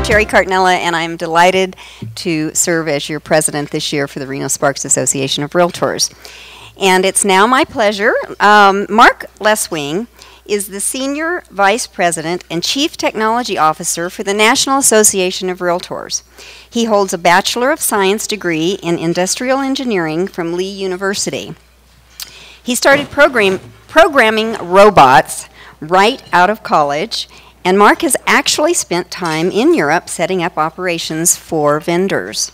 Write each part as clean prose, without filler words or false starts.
Jerry Cartinella, and I'm delighted to serve as your president this year for the Reno Sparks Association of REALTORS. And it's now my pleasure. Mark Lesswing is the Senior Vice President and Chief Technology Officer for the National Association of REALTORS. He holds a Bachelor of Science degree in Industrial Engineering from Lee University. He started programming robots right out of college, and Mark has actually spent time in Europe setting up operations for vendors.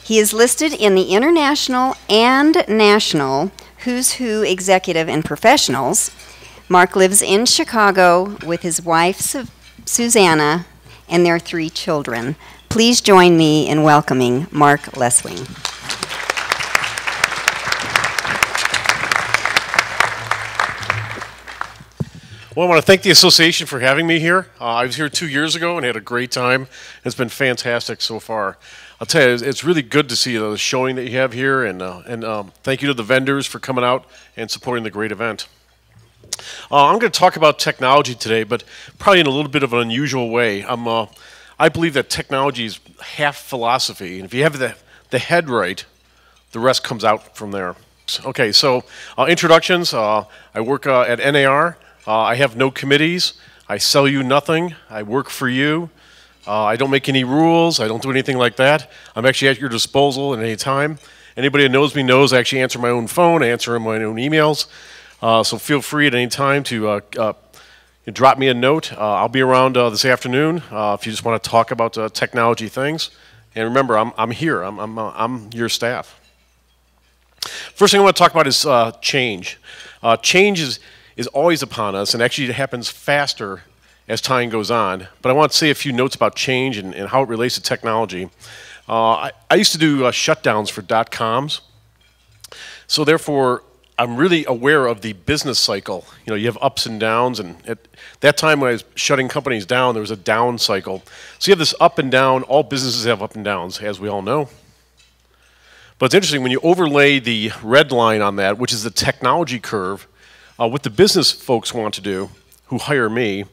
He is listed in the International and National Who's Who Executive and Professionals. Mark lives in Chicago with his wife, Susanna, and their 3 children. Please join me in welcoming Mark Lesswing. Well, I want to thank the association for having me here. I was here 2 years ago and had a great time. It's been fantastic so far. I'll tell you, it's really good to see the showing that you have here, and thank you to the vendors for coming out and supporting the great event. I'm going to talk about technology today, but probably in a little bit of an unusual way. I believe that technology is half philosophy, and if you have the head right, the rest comes out from there. Okay, so introductions. I work at NAR. I have no committees. I sell you nothing. I work for you. I don't make any rules. I don't do anything like that. I'm actually at your disposal at any time. Anybody that knows me knows I actually answer my own phone. I answer my own emails. So feel free at any time to drop me a note. I'll be around this afternoon if you just want to talk about technology things. And remember, I'm here. I'm your staff. First thing I want to talk about is change. Change is always upon us, and actually it happens faster as time goes on. But I want to say a few notes about change and how it relates to technology. I used to do shutdowns for .coms, so therefore I'm really aware of the business cycle. You know, you have ups and downs, and at that time when I was shutting companies down, there was a down cycle. So you have this up and down. All businesses have up and downs, as we all know. But it's interesting, when you overlay the red line on that, which is the technology curve, what the business folks want to do, who hire me,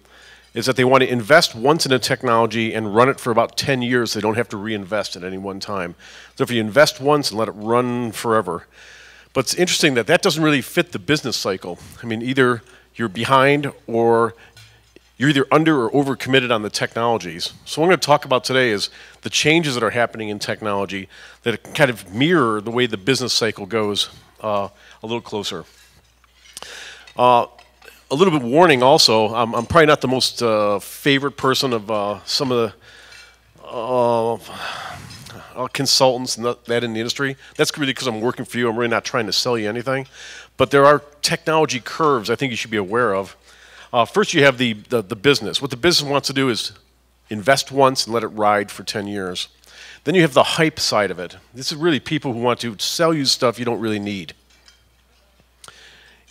is that they want to invest once in a technology and run it for about 10 years. So they don't have to reinvest at any one time. So if you invest once and let it run forever. But it's interesting that that doesn't really fit the business cycle. I mean, either you're behind or you're either under or overcommitted on the technologies. So what I'm going to talk about today is the changes that are happening in technology that kind of mirror the way the business cycle goes a little closer. A little bit warning also, I'm probably not the most favorite person of some of the consultants and that in the industry. That's really because I'm working for you. I'm really not trying to sell you anything. But there are technology curves I think you should be aware of. First you have the business. What the business wants to do is invest once and let it ride for 10 years. Then you have the hype side of it. This is really people who want to sell you stuff you don't really need.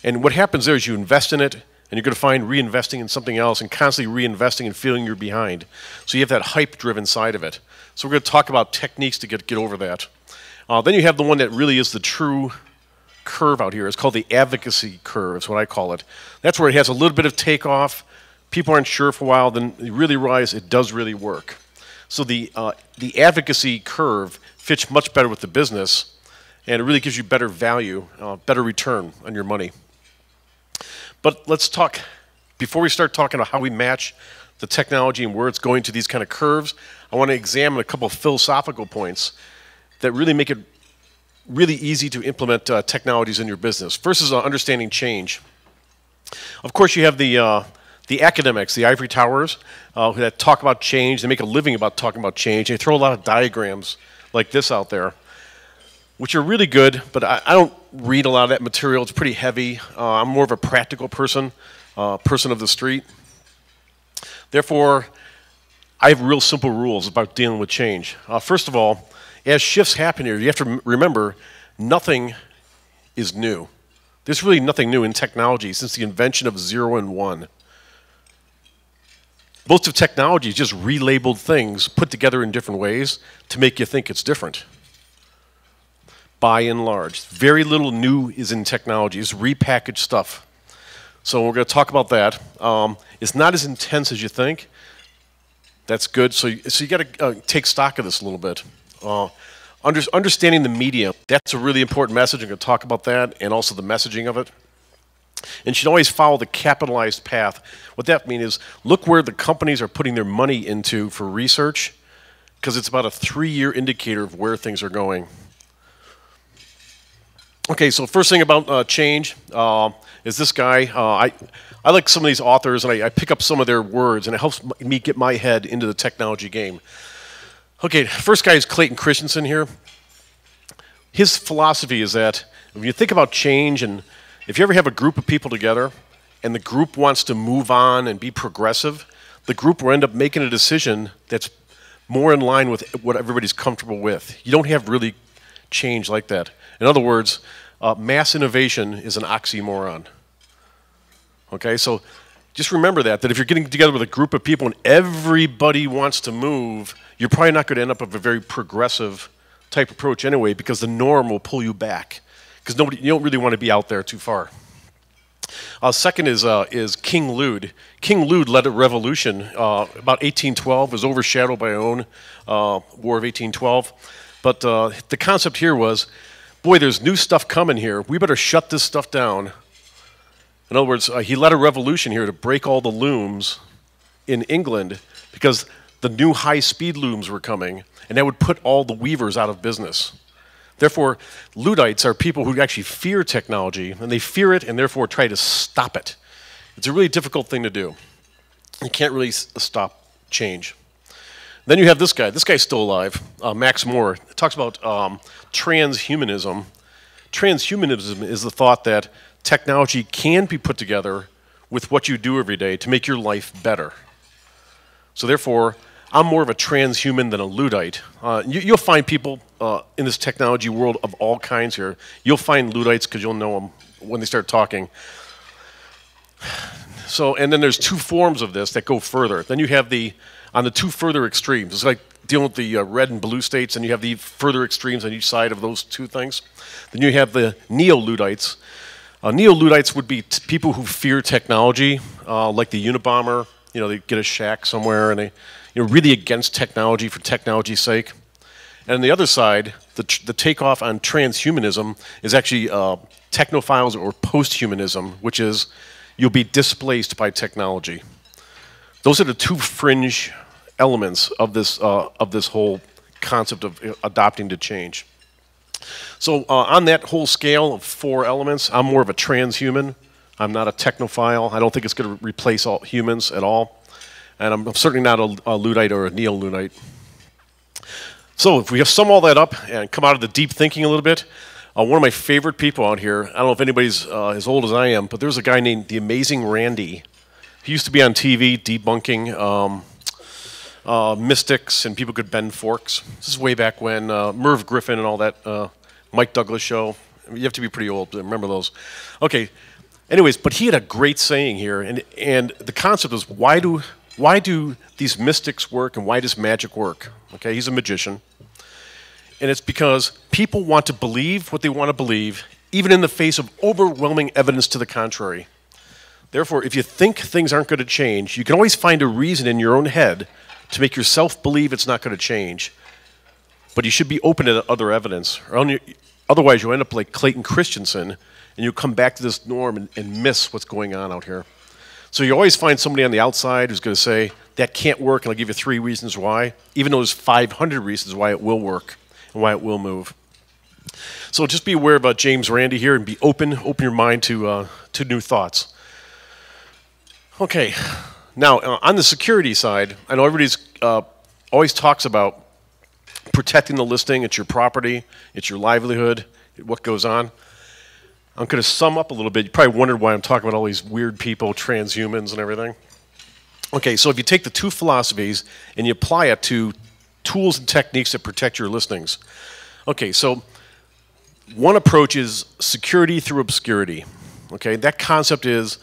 And what happens there is you invest in it, and you're going to find reinvesting in something else and constantly reinvesting and feeling you're behind. So you have that hype-driven side of it. So we're going to talk about techniques to get over that. Then you have the one that really is the true curve out here. It's called the advocacy curve, is what I call it. That's where it has a little bit of takeoff. People aren't sure for a while, then you really realize it does really work. So the advocacy curve fits much better with the business, and it really gives you better value, better return on your money. But let's talk, before we start talking about how we match the technology and where it's going to these kind of curves, I want to examine a couple of philosophical points that really make it really easy to implement technologies in your business. First is understanding change. Of course, you have the academics, the ivory towers, that talk about change. They make a living about talking about change. They throw a lot of diagrams like this out there, which are really good, but I don't read a lot of that material. It's pretty heavy. I'm more of a practical person, person of the street. Therefore, I have real simple rules about dealing with change. First of all, as shifts happen here, you have to remember nothing is new. There's really nothing new in technology since the invention of 0 and 1. Most of technology is just relabeled things put together in different ways to make you think it's different. By and large, very little new is in technology. It's repackaged stuff. So we're going to talk about that. It's not as intense as you think. That's good. So you got to take stock of this a little bit. Understanding the medium, that's a really important message. I'm going to talk about that and also the messaging of it. And you should always follow the capitalized path. What that means is look where the companies are putting their money into for research, because it's about a 3-year indicator of where things are going. Okay, so first thing about change is this guy. I like some of these authors, and I pick up some of their words, and it helps me get my head into the technology game. Okay, first guy is Clayton Christensen here. His philosophy is that when you think about change, and if you ever have a group of people together, and the group wants to move on and be progressive, the group will end up making a decision that's more in line with what everybody's comfortable with. You don't have really change like that. In other words, mass innovation is an oxymoron. Okay, so just remember that if you're getting together with a group of people and everybody wants to move, you're probably not going to end up with a very progressive type approach anyway, because the norm will pull you back, because you don't really want to be out there too far. Second is King Lude. King Lude led a revolution about 1812. It was overshadowed by our own War of 1812. But the concept here was, boy, there's new stuff coming here. We better shut this stuff down. In other words, he led a revolution here to break all the looms in England, because the new high-speed looms were coming, and that would put all the weavers out of business. Therefore, Luddites are people who actually fear technology, and they fear it and therefore try to stop it. It's a really difficult thing to do. You can't really stop change. Then you have this guy. This guy's still alive, Max Moore. It talks about transhumanism. Transhumanism is the thought that technology can be put together with what you do every day to make your life better. So therefore, I'm more of a transhuman than a Luddite. You'll find people in this technology world of all kinds here. You'll find Luddites because you'll know them when they start talking. So, and then there's two forms of this that go further. Then you have on the two further extremes. It's like dealing with the red and blue states, and you have the further extremes on each side of those two things. Then you have the Neo-Luddites. Neo-Luddites would be people who fear technology, like the Unabomber. You know, they get a shack somewhere, and they really against technology for technology's sake. And on the other side, the takeoff on transhumanism is actually technophiles or posthumanism, which is you'll be displaced by technology. Those are the two fringe elements of this whole concept of adopting to change. So on that whole scale of 4 elements, I'm more of a transhuman. I'm not a technophile. I don't think it's going to replace all humans at all. And I'm certainly not a Luddite or a Neo-Luddite. So if we sum all that up and come out of the deep thinking a little bit, one of my favorite people out here, I don't know if anybody's as old as I am, but there's a guy named The Amazing Randy. He used to be on TV debunking mystics and people could bend forks. This is way back when Merv Griffin and all that Mike Douglas show. You have to be pretty old to remember those. Okay. Anyways, but he had a great saying here, and the concept is why do these mystics work and why does magic work? Okay, he's a magician. And it's because people want to believe what they want to believe, even in the face of overwhelming evidence to the contrary. Therefore, if you think things aren't going to change, you can always find a reason in your own head to make yourself believe it's not going to change. But you should be open to other evidence, or otherwise you'll end up like Clayton Christensen, and you'll come back to this norm and miss what's going on out here. So you always find somebody on the outside who's going to say, that can't work, and I'll give you 3 reasons why, even though there's 500 reasons why it will work and why it will move. So just be aware about James Randi here and be open your mind to new thoughts. Okay, now on the security side, I know everybody's always talks about protecting the listing. It's your property, it's your livelihood, what goes on. I'm going to sum up a little bit. You probably wondered why I'm talking about all these weird people, transhumans and everything. Okay, so if you take the 2 philosophies and you apply it to tools and techniques that protect your listings. Okay, so one approach is security through obscurity. Okay, that concept is,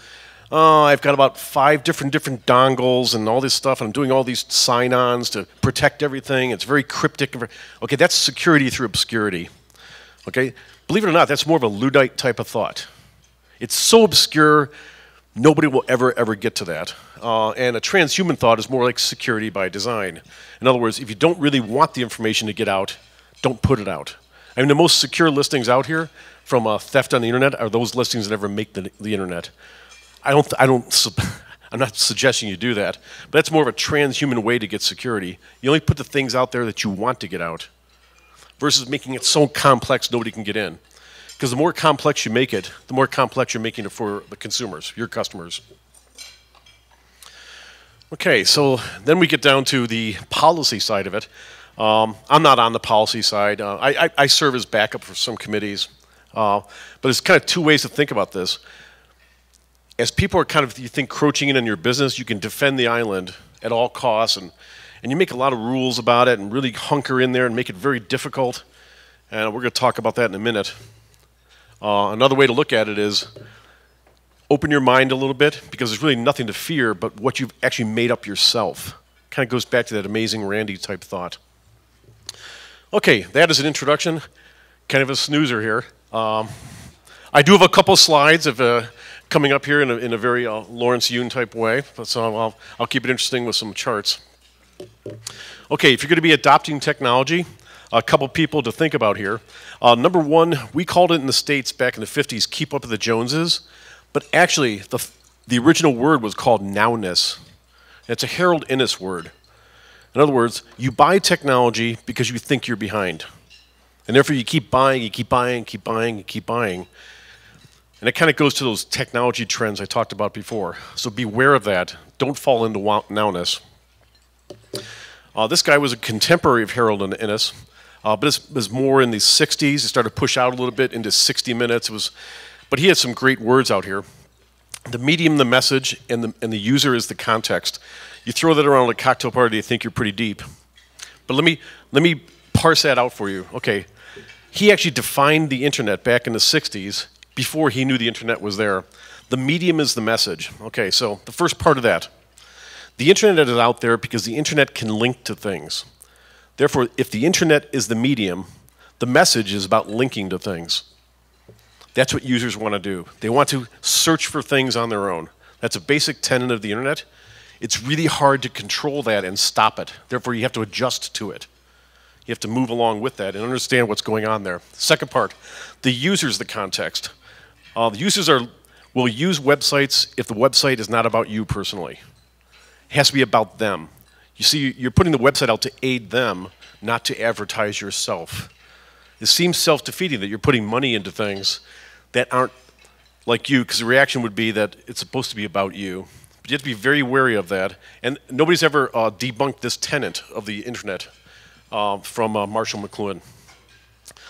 I've got about 5 different dongles and all this stuff, and I'm doing all these sign-ons to protect everything. It's very cryptic. Okay, that's security through obscurity. Okay, believe it or not, that's more of a Luddite type of thought. It's so obscure, Nobody will ever get to that. And a transhuman thought is more like security by design. In other words, if you don't really want the information to get out, don't put it out. I mean, the most secure listings out here from theft on the internet are those listings that never make the internet. I'm not suggesting you do that, but that's more of a transhuman way to get security. You only put the things out there that you want to get out, versus making it so complex nobody can get in. Because the more complex you make it, the more complex you're making it for the consumers, your customers. Okay, so then we get down to the policy side of it. I'm not on the policy side. I serve as backup for some committees. But there's kind of two ways to think about this. As people are kind of, you think, encroaching in on your business, you can defend the island at all costs, and you make a lot of rules about it and really hunker in there and make it very difficult. And we're going to talk about that in a minute. Another way to look at it is open your mind a little bit, because there's really nothing to fear but what you've actually made up yourself. Kind of goes back to that amazing Randy type thought. Okay, that is an introduction. Kind of a snoozer here. I do have a couple slides coming up here in a very Lawrence Yun type way, so I'll keep it interesting with some charts. Okay, if you're going to be adopting technology, a couple people to think about here. Number one, we called it in the States back in the 50s, keep up with the Joneses, but actually the original word was called nowness. It's a Harold Innis word. In other words, you buy technology because you think you're behind. And therefore you keep buying, you keep buying, keep buying, keep buying. And it kind of goes to those technology trends I talked about before. So beware of that. Don't fall into nowness. This guy was a contemporary of Harold Innis. But it was more in the 60s. It started to push out a little bit into 60 minutes. But he had some great words out here. The medium, the message, and the user is the context. You throw that around at a cocktail party, you think you're pretty deep. But let me parse that out for you. Okay, he actually defined the internet back in the 60s before he knew the internet was there. The medium is the message. Okay, so the first part of that. The internet is out there because the internet can link to things. Therefore, if the internet is the medium, the message is about linking to things. That's what users want to do. They want to search for things on their own. That's a basic tenet of the internet. It's really hard to control that and stop it. Therefore, you have to adjust to it. You have to move along with that and understand what's going on there. Second part, the user's the context. The users will use websites if the website is not about you personally. It has to be about them. You see, you're putting the website out to aid them, not to advertise yourself. It seems self-defeating that you're putting money into things that aren't like you, because the reaction would be that it's supposed to be about you. But you have to be very wary of that. And nobody's ever debunked this tenet of the internet from Marshall McLuhan.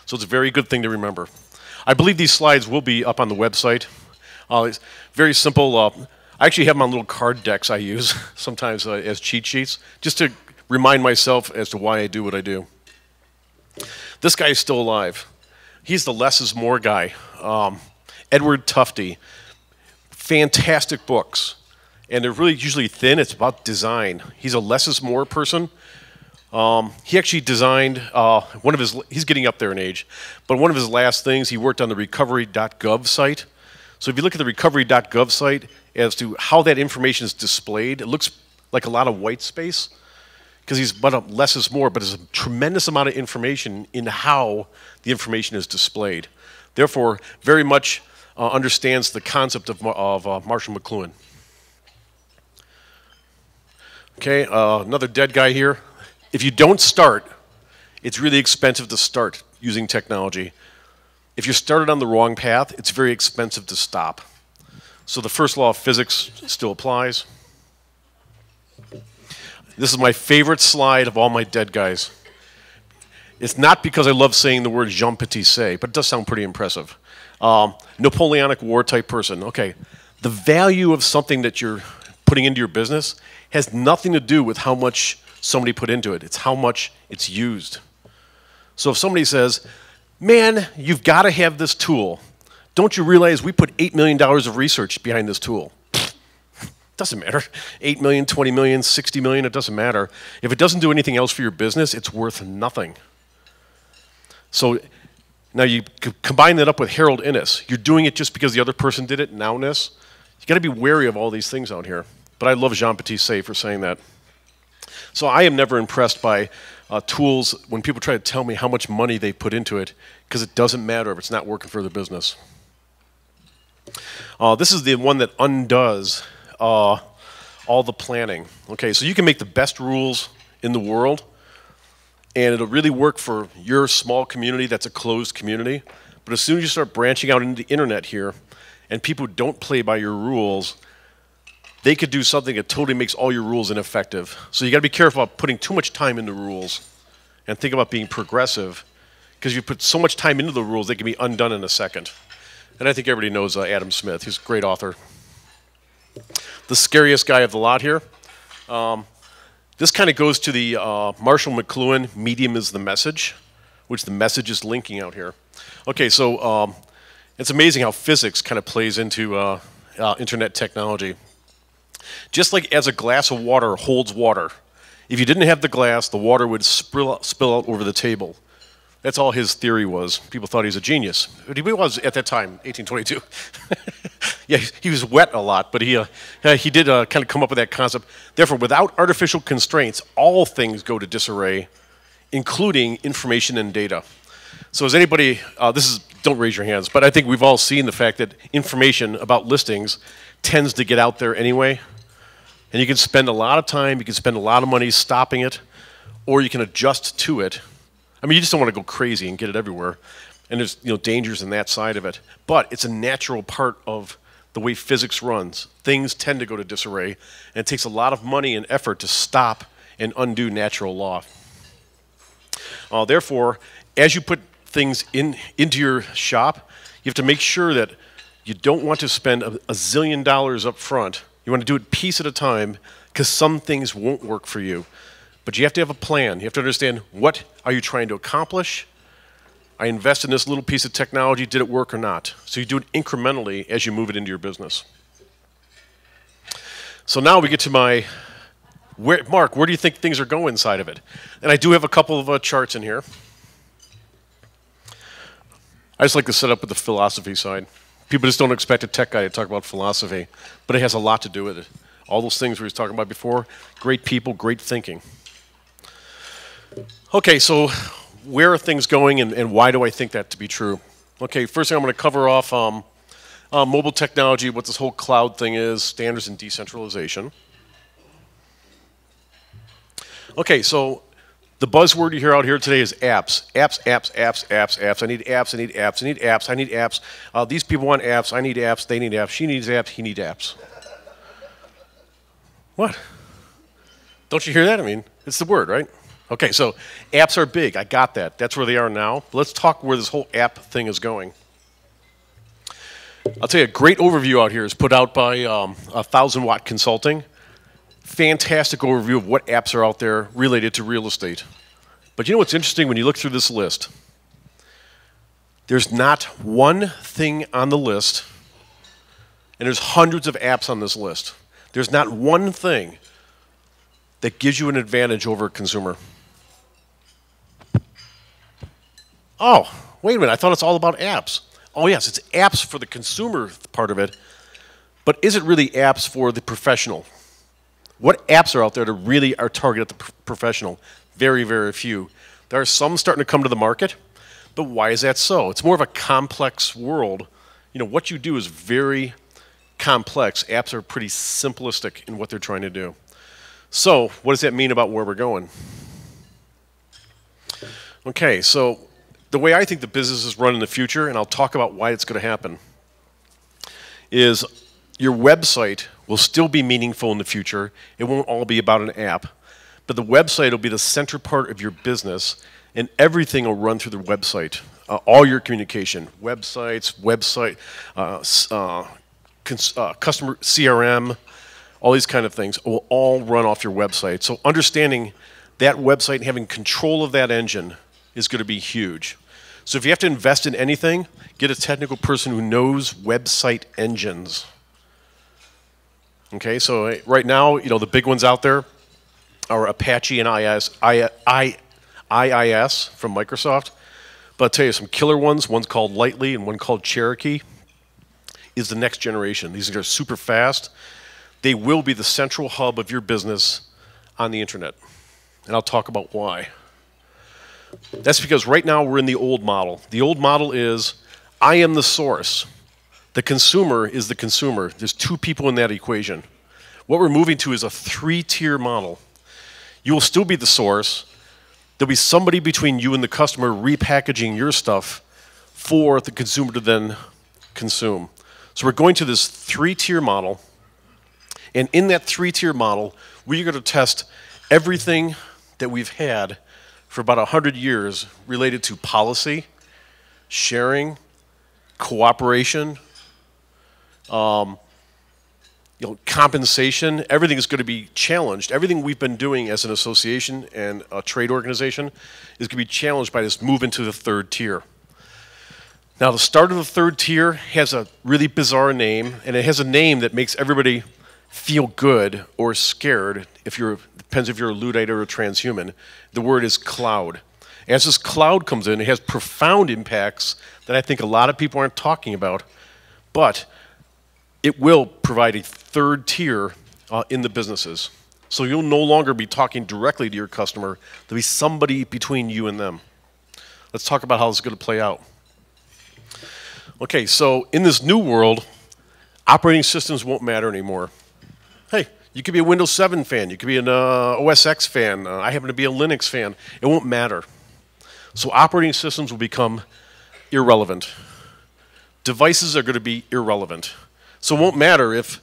So it's a very good thing to remember. I believe these slides will be up on the website. It's very simple. I actually have them on little card decks I use sometimes as cheat sheets, just to remind myself as to why I do what I do. This guy is still alive. He's the less is more guy. Edward Tufte. Fantastic books. And they're really usually thin. It's about design. He's a less is more person. He actually designed one of his, he's getting up there in age, but one of his last things, he worked on the recovery.gov site. So if you look at the recovery.gov site as to how that information is displayed, it looks like a lot of white space, because he's but less is more, but there's a tremendous amount of information in how the information is displayed. Therefore, very much understands the concept of Marshall McLuhan. Okay, another dead guy here. If you don't start, it's really expensive to start using technology. If you started on the wrong path, it's very expensive to stop. So the first law of physics still applies. This is my favorite slide of all my dead guys. It's not because I love saying the word Jean Petit-Say, but it does sound pretty impressive. Napoleonic War type person. Okay, the value of something that you're putting into your business has nothing to do with how much somebody put into it. It's how much it's used. So if somebody says, man, you've got to have this tool. Don't you realize we put $8 million of research behind this tool? Doesn't matter. 8 million, 20 million, 60 million, it doesn't matter. If it doesn't do anything else for your business, it's worth nothing. So now you combine that up with Harold Innis. You're doing it just because the other person did it, nowness. You got to be wary of all these things out here. But I love Jean-Baptiste for saying that. So I am never impressed by tools when people try to tell me how much money they put into it, because it doesn't matter if it's not working for their business. This is the one that undoes all the planning. Okay, so you can make the best rules in the world, and it'll really work for your small community that's a closed community. But as soon as you start branching out into the internet here, and people who don't play by your rules, they could do something that totally makes all your rules ineffective. So you got to be careful about putting too much time into rules, and think about being progressive, because if you put so much time into the rules, they can be undone in a second. And I think everybody knows Adam Smith. He's a great author. The scariest guy of the lot here. This kind of goes to the Marshall McLuhan, medium is the message, which the message is linking out here. Okay, so it's amazing how physics kind of plays into internet technology. Just like as a glass of water holds water, if you didn't have the glass, the water would spill out over the table. That's all his theory was. People thought he was a genius. But he was at that time, 1822. Yeah, he was wet a lot, but he did kind of come up with that concept. Therefore, without artificial constraints, all things go to disarray, including information and data. So is anybody, don't raise your hands, but I think we've all seen the fact that information about listings tends to get out there anyway. And you can spend a lot of time, you can spend a lot of money stopping it, or you can adjust to it. I mean, you just don't want to go crazy and get it everywhere. And there's dangers in that side of it. But it's a natural part of the way physics runs. Things tend to go to disarray, and it takes a lot of money and effort to stop and undo natural law. Therefore, as you put things into your shop, you have to make sure that you don't want to spend a zillion dollars up front. You want to do it piece at a time, because some things won't work for you. But you have to have a plan. You have to understand, what are you trying to accomplish? I invest in this little piece of technology, did it work or not? So you do it incrementally as you move it into your business. So now we get to Mark, where do you think things are going inside of it? And I do have a couple of charts in here. I just like to set up with the philosophy side. People just don't expect a tech guy to talk about philosophy, but it has a lot to do with it. All those things we were talking about before, great people, great thinking. Okay, so where are things going, and why do I think that to be true? Okay, first thing I'm going to cover off mobile technology, what this whole cloud thing is, standards and decentralization. Okay, so the buzzword you hear out here today is apps. Apps, apps, apps, apps, apps. I need apps, I need apps, I need apps, I need apps. These people want apps, I need apps, they need apps, she needs apps, he needs apps. What? Don't you hear that? I mean, it's the word, right? Okay, so apps are big. I got that. That's where they are now. But let's talk where this whole app thing is going. I'll tell you, a great overview out here is put out by 1000 Watt Consulting. Fantastic overview of what apps are out there related to real estate. But you know what's interesting when you look through this list? There's not one thing on the list, and there's hundreds of apps on this list. There's not one thing that gives you an advantage over a consumer. Oh, wait a minute, I thought it's all about apps. Oh yes, it's apps for the consumer part of it, but is it really apps for the professional? What apps are out there that really are targeted at the professional? Very, very few. There are some starting to come to the market, but why is that so? It's more of a complex world. What you do is very complex. Apps are pretty simplistic in what they're trying to do. So, what does that mean about where we're going? Okay, so the way I think the business is run in the future, and I'll talk about why it's going to happen, is your website will still be meaningful in the future. It won't all be about an app, but the website will be the center part of your business, and everything will run through the website. All your communication, websites, customer CRM, all these kind of things will all run off your website. So understanding that website and having control of that engine is going to be huge. So if you have to invest in anything, get a technical person who knows website engines. Okay, so right now, the big ones out there are Apache and IIS from Microsoft. But I'll tell you some killer ones. One's called Lightly and one called Cherokee. is the next generation. These are super fast. They will be the central hub of your business on the internet. And I'll talk about why. That's because right now we're in the old model. The old model is, I am the source. The consumer is the consumer. There's two people in that equation. What we're moving to is a 3-tier model. You will still be the source. There'll be somebody between you and the customer repackaging your stuff for the consumer to then consume. So we're going to this 3-tier model. And in that 3-tier model, we're going to test everything that we've had for about 100 years related to policy, sharing, cooperation, compensation. Everything is going to be challenged. Everything we've been doing as an association and a trade organization is going to be challenged by this move into the 3rd tier. Now, the start of the 3rd tier has a really bizarre name, and it has a name that makes everybody feel good or scared. Depends if you're a Luddite or a transhuman. The word is cloud. As this cloud comes in, it has profound impacts that I think a lot of people aren't talking about, but it will provide a 3rd tier in the businesses. So you'll no longer be talking directly to your customer. There'll be somebody between you and them. Let's talk about how this is going to play out. Okay, so in this new world, operating systems won't matter anymore. Hey, you could be a Windows 7 fan. You could be an OS X fan. I happen to be a Linux fan. It won't matter. So operating systems will become irrelevant. Devices are going to be irrelevant. So it won't matter if,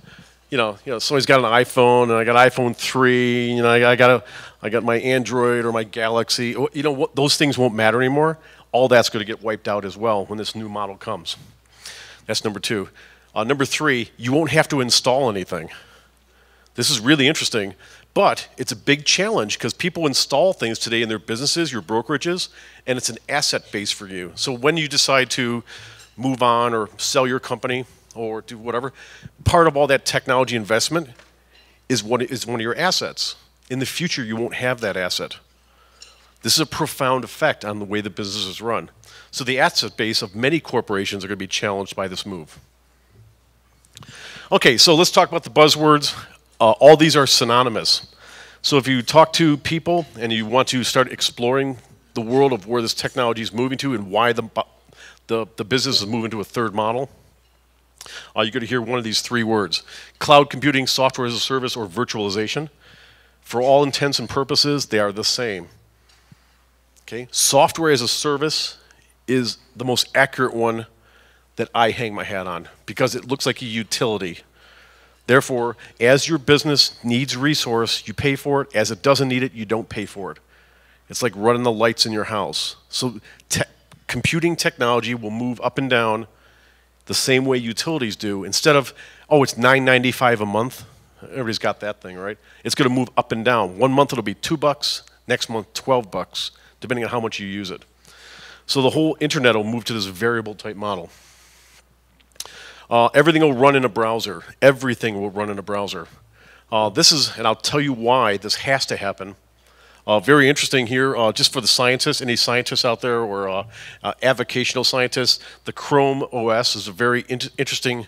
somebody's got an iPhone and I got an iPhone 3. I got my Android or my Galaxy. Those things won't matter anymore. All that's going to get wiped out as well when this new model comes. That's number 2. Number 3, you won't have to install anything. This is really interesting, but it's a big challenge because people install things today in their businesses, your brokerages, and it's an asset base for you. So when you decide to move on or sell your company or do whatever, part of all that technology investment is one of your assets. In the future, you won't have that asset. This is a profound effect on the way the business is run. So the asset base of many corporations are going to be challenged by this move. Okay, so let's talk about the buzzwords. All these are synonymous. So if you talk to people and you want to start exploring the world of where this technology is moving to and why the business is moving to a 3rd model, you're going to hear one of these 3 words: cloud computing, software as a service, or virtualization. For all intents and purposes, they are the same. Okay? Software as a service is the most accurate one that I hang my hat on because it looks like a utility. Therefore, as your business needs resource, you pay for it. As it doesn't need it, you don't pay for it. It's like running the lights in your house. So computing technology will move up and down the same way utilities do. Instead of, it's $9.95 a month. Everybody's got that thing, right? It's going to move up and down. One month it'll be $2, next month $12, depending on how much you use it. So the whole internet will move to this variable type model. Everything will run in a browser. Everything will run in a browser. And I'll tell you why this has to happen. Very interesting here, just for the scientists, any scientists out there or avocational scientists, the Chrome OS is a very interesting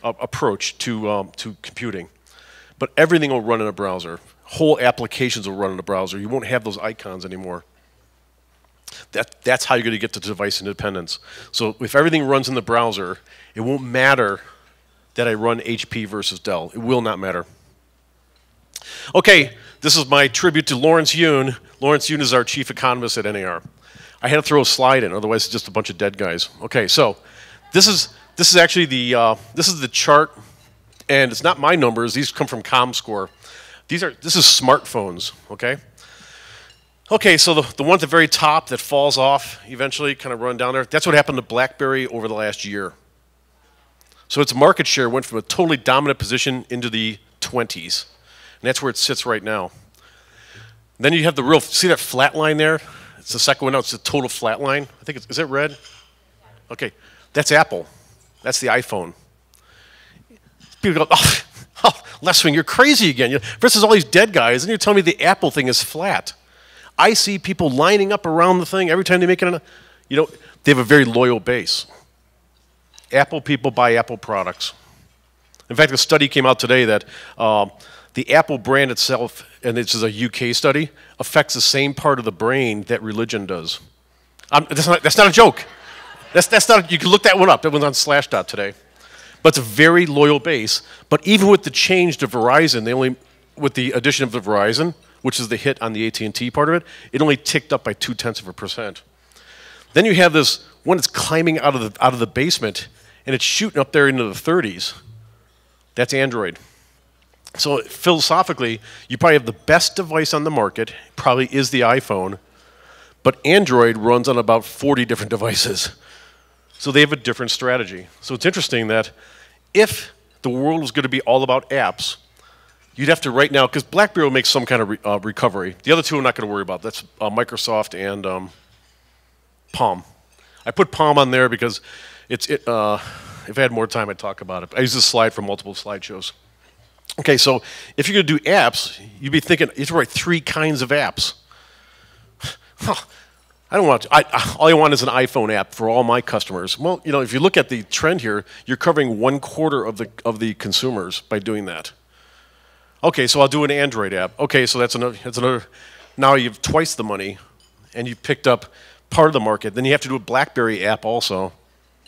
approach to computing. But everything will run in a browser. Whole applications will run in a browser. You won't have those icons anymore. That's how you're going to get to device independence. So if everything runs in the browser, it won't matter that I run HP versus Dell. It will not matter. Okay, this is my tribute to Lawrence Yun. Lawrence Yun is our chief economist at NAR. I had to throw a slide in, otherwise it's just a bunch of dead guys. Okay, so this is actually the chart, and it's not my numbers. These come from ComScore. This is smartphones. Okay. Okay, so the one at the very top that falls off eventually, kind of run down there, that's what happened to BlackBerry over the last year. So its market share went from a totally dominant position into the 20s. And that's where it sits right now. Then you have see that flat line there? It's the second one out, it's the total flat line. I think is it red? Okay, that's Apple. That's the iPhone. People go, Lesswing, you're crazy again. Versus all these dead guys, and you're telling me the Apple thing is flat. I see people lining up around the thing every time they make it. They have a very loyal base. Apple people buy Apple products. In fact, a study came out today that the Apple brand itself, and this is a UK study, affects the same part of the brain that religion does. That's not a joke. That's not. You can look that one up. That one's on Slashdot today. But it's a very loyal base. But even with the change to Verizon, with the addition of the Verizon, which is the hit on the AT&T part of it, it only ticked up by 0.2%. Then you have this one that's climbing out of the basement, and it's shooting up there into the 30s. That's Android. So philosophically, you probably have the best device on the market, probably is the iPhone, but Android runs on about 40 different devices. So they have a different strategy. So it's interesting that if the world was going to be all about apps, you'd have to right now, because BlackBerry will make some kind of recovery. The other two I'm not going to worry about. That's Microsoft and Palm. I put Palm on there because if I had more time, I'd talk about it. I use this slide for multiple slideshows. Okay, so if you're going to do apps, you'd be thinking, you have to write 3 kinds of apps. I don't want all I want is an iPhone app for all my customers. Well, you know, if you look at the trend here, you're covering 1/4 of the consumers by doing that. Okay, so I'll do an Android app. Okay, so that's another. Now you have twice the money, and you've picked up part of the market. Then you have to do a BlackBerry app also,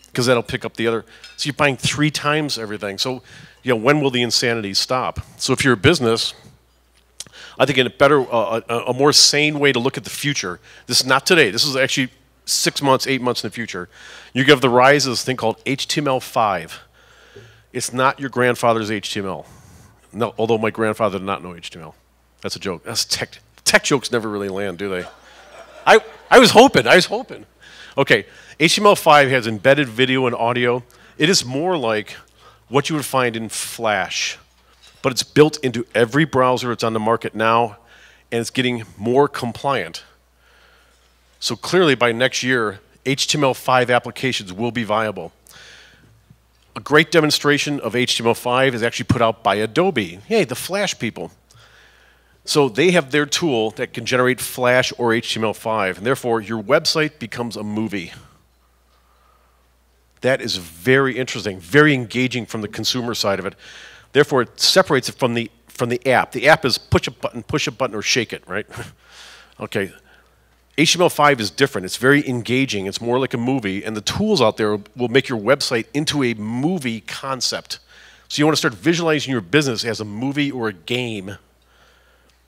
because that'll pick up the other. So you're buying 3 times everything. So, you know, when will the insanity stop? So if you're a business, I think a more sane way to look at the future. This is not today. This is actually 6 months, 8 months in the future. You have the rise of this thing called HTML5. It's not your grandfather's HTML. No, although my grandfather did not know HTML. That's a joke. That's tech. Tech jokes never really land, do they? I was hoping. Okay, HTML5 has embedded video and audio. It is more like what you would find in Flash, but it's built into every browser that's on the market now, and it's getting more compliant. So clearly by next year, HTML5 applications will be viable. A great demonstration of HTML5 is actually put out by Adobe. Hey, the Flash people. So they have their tool that can generate Flash or HTML5, and therefore your website becomes a movie. That is very interesting, very engaging from the consumer side of it. Therefore, it separates it from the app. The app is push a button, or shake it, right? Okay. HTML5 is different. It's very engaging. It's more like a movie, and the tools out there will make your website into a movie concept. So you want to start visualizing your business as a movie or a game.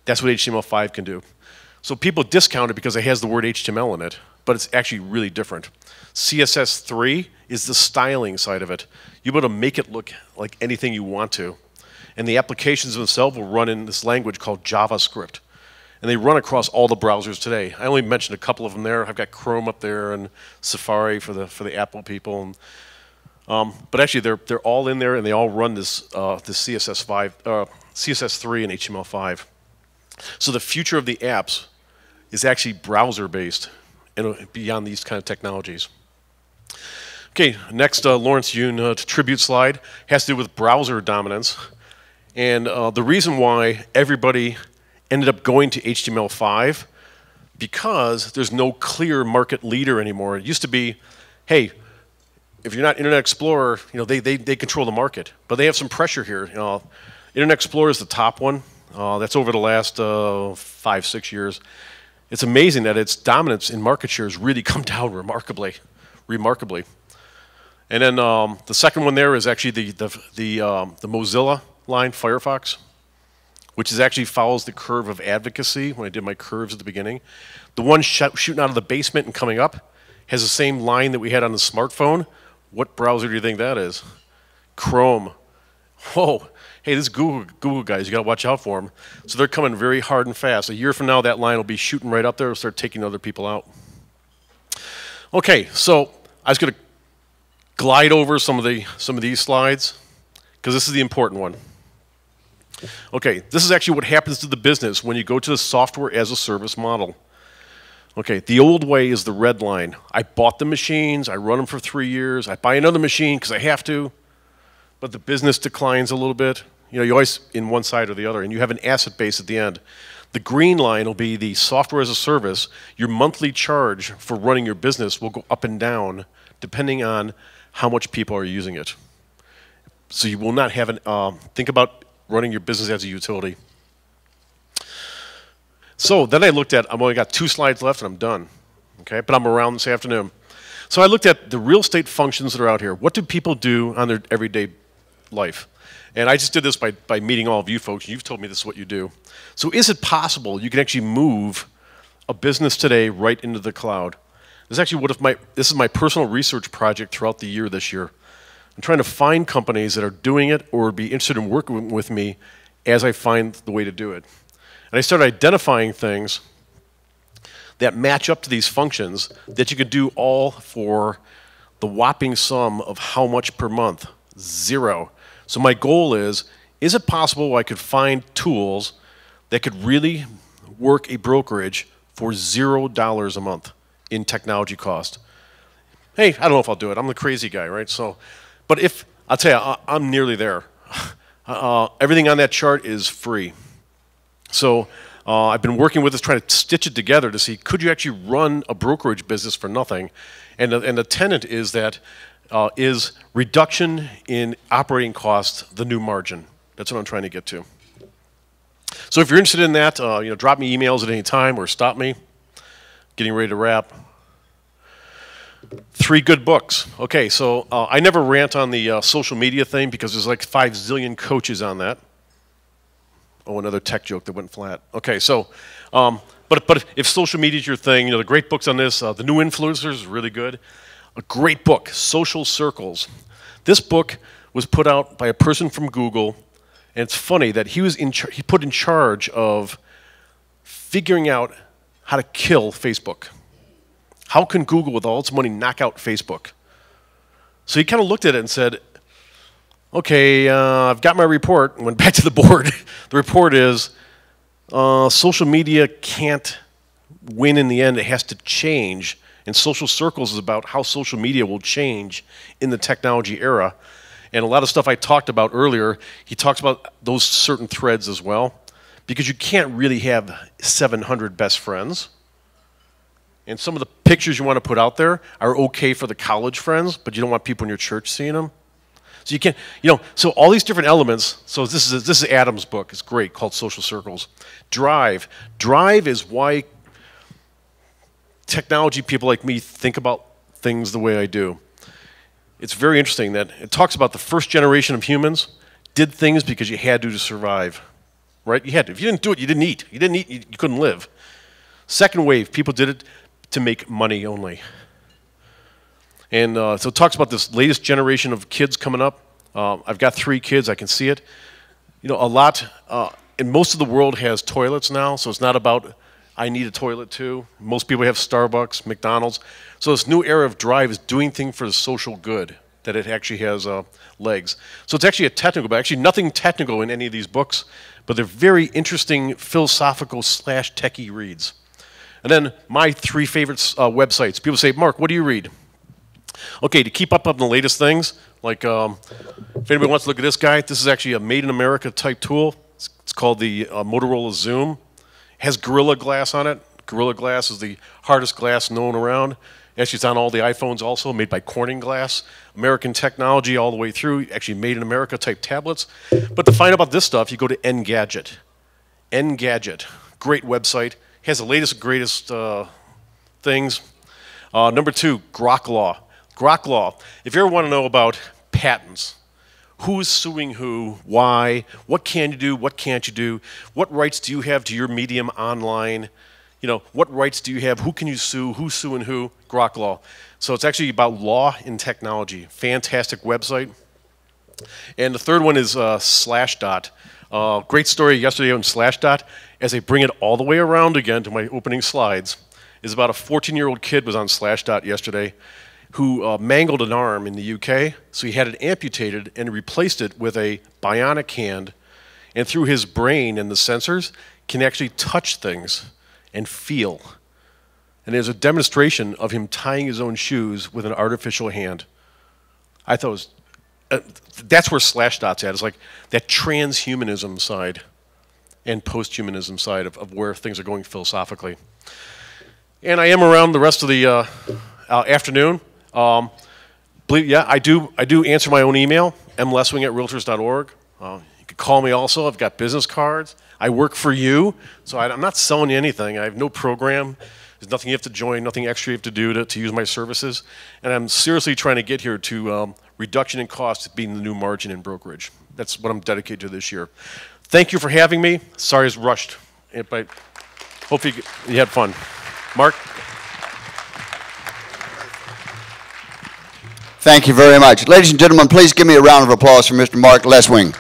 That's what HTML5 can do. So people discount it because it has the word HTML in it, but it's actually really different. CSS3 is the styling side of it. You're able to make it look like anything you want to. And the applications themselves will run in this language called JavaScript. And they run across all the browsers today. I only mentioned a couple of them there. I've got Chrome up there and Safari for the Apple people. And, but actually, they're all in there, and they all run this CSS3 and HTML5. So the future of the apps is actually browser-based and beyond these kind of technologies. Okay, next Lawrence Yun tribute slide has to do with browser dominance. And the reason why everybody ended up going to HTML5, because there's no clear market leader anymore. It used to be, hey, if you're not Internet Explorer, you know, they control the market. But they have some pressure here. You know, Internet Explorer is the top one. That's over the last 5, 6 years. It's amazing that its dominance in market share has really come down remarkably. And then the second one there is actually the Mozilla line, Firefox, which actually follows the curve of advocacy when I did my curves at the beginning. The one shooting out of the basement and coming up has the same line that we had on the smartphone. What browser do you think that is? Chrome. Whoa. Hey, this is Google guys, you got to watch out for them. So they're coming very hard and fast. A year from now, that line will be shooting right up there and start taking other people out. Okay, so I was going to glide over some of these slides because this is the important one. Okay, this is actually what happens to the business when you go to the software as a service model. Okay, the old way is the red line. I bought the machines, I run them for 3 years, I buy another machine because I have to, but the business declines a little bit. You know, you're always in one side or the other, and you have an asset base at the end. The green line will be the software as a service. Your monthly charge for running your business will go up and down depending on how much people are using it. So you will not have an, think about running your business as a utility. So then I looked at, I've only got 2 slides left and I'm done, okay? But I'm around this afternoon. So I looked at the real estate functions that are out here. What do people do on their everyday life? And I just did this by meeting all of you folks. You've told me this is what you do. So is it possible you can actually move a business today right into the cloud? This is actually this is my personal research project throughout the year this year. I'm trying to find companies that are doing it or would be interested in working with me as I find the way to do it. And I started identifying things that match up to these functions that you could do all for the whopping sum of how much per month? 0. So my goal is it possible I could find tools that could really work a brokerage for $0 a month in technology cost? Hey, I don't know if I'll do it. I'm the crazy guy, right? So, but if, I'll tell you, I'm nearly there. Everything on that chart is free. So I've been working with this, trying to stitch it together to see, could you actually run a brokerage business for nothing? And the tenet is that is reduction in operating costs the new margin? That's what I'm trying to get to. So if you're interested in that, drop me emails at any time or stop me. Getting ready to wrap. 3 good books. Okay, so I never rant on the social media thing because there's like 5 zillion coaches on that. Oh, another tech joke that went flat. Okay, so, but if social media is your thing, the great books on this, The New Influencers is really good. A great book, Social Circles. This book was put out by a person from Google, and it's funny that he put in charge of figuring out how to kill Facebook. How can Google, with all its money, knock out Facebook? So he kind of looked at it and said, okay, I've got my report, and went back to the board. The report is social media can't win in the end. It has to change. And Social Circles is about how social media will change in the technology era. And a lot of stuff I talked about earlier, he talks about those certain threads as well. Because you can't really have 700 best friends. And some of the pictures you want to put out there are okay for the college friends, but you don't want people in your church seeing them. So you can't, so all these different elements. So this is Adam's book. It's great, called Social Circles. Drive. Drive is why technology people like me think about things the way I do. It's very interesting that it talks about the first generation of humans did things because you had to survive, right? You had to. If you didn't do it, you didn't eat. You didn't eat, you couldn't live. Second wave, people did it to make money only. And so it talks about this latest generation of kids coming up. I've got 3 kids, I can see it. A lot, and most of the world has toilets now, so it's not about, I need a toilet too. Most people have Starbucks, McDonald's. So this new era of drive is doing things for the social good, that it actually has legs. So it's actually a technical, but actually nothing technical in any of these books, but they're very interesting philosophical / techie reads. And then my 3 favorite websites. People say, Mark, what do you read? Okay, to keep up on the latest things, like if anybody wants to look at this guy, this is actually a Made in America type tool. It's called the Motorola Zoom. It has Gorilla Glass on it. Gorilla Glass is the hardest glass known around. Actually, it's on all the iPhones also, made by Corning Glass. American technology all the way through, actually Made in America type tablets. But to find out about this stuff, you go to Engadget. Engadget, great website. Has the latest and greatest things. Number 2, Grok Law. Grok Law. If you ever want to know about patents, who's suing who, why, what can you do, what can't you do, what rights do you have to your medium online, what rights do you have, who can you sue, who's suing who, Grok Law. So it's actually about law in technology. Fantastic website. And the third one is Slashdot. Great story yesterday on Slashdot. As I bring it all the way around again to my opening slides, is about a 14-year-old kid was on Slashdot yesterday who mangled an arm in the UK, so he had it amputated and replaced it with a bionic hand, and through his brain and the sensors, can actually touch things and feel. And there's a demonstration of him tying his own shoes with an artificial hand. I thought it was, that's where Slashdot's at. It's like that transhumanism side and posthumanism side of where things are going philosophically. And I am around the rest of the afternoon. Yeah, I do answer my own email, mlesswing@realtors.org. You can call me also. I've got business cards. I work for you, so I'm not selling you anything. I have no program. There's nothing you have to join, nothing extra you have to do to use my services. And I'm seriously trying to get here to reduction in costs being the new margin in brokerage. That's what I'm dedicated to this year. Thank you for having me. Sorry it's rushed, but hope you had fun. Mark? Thank you very much. Ladies and gentlemen, please give me a round of applause for Mr. Mark Lesswing.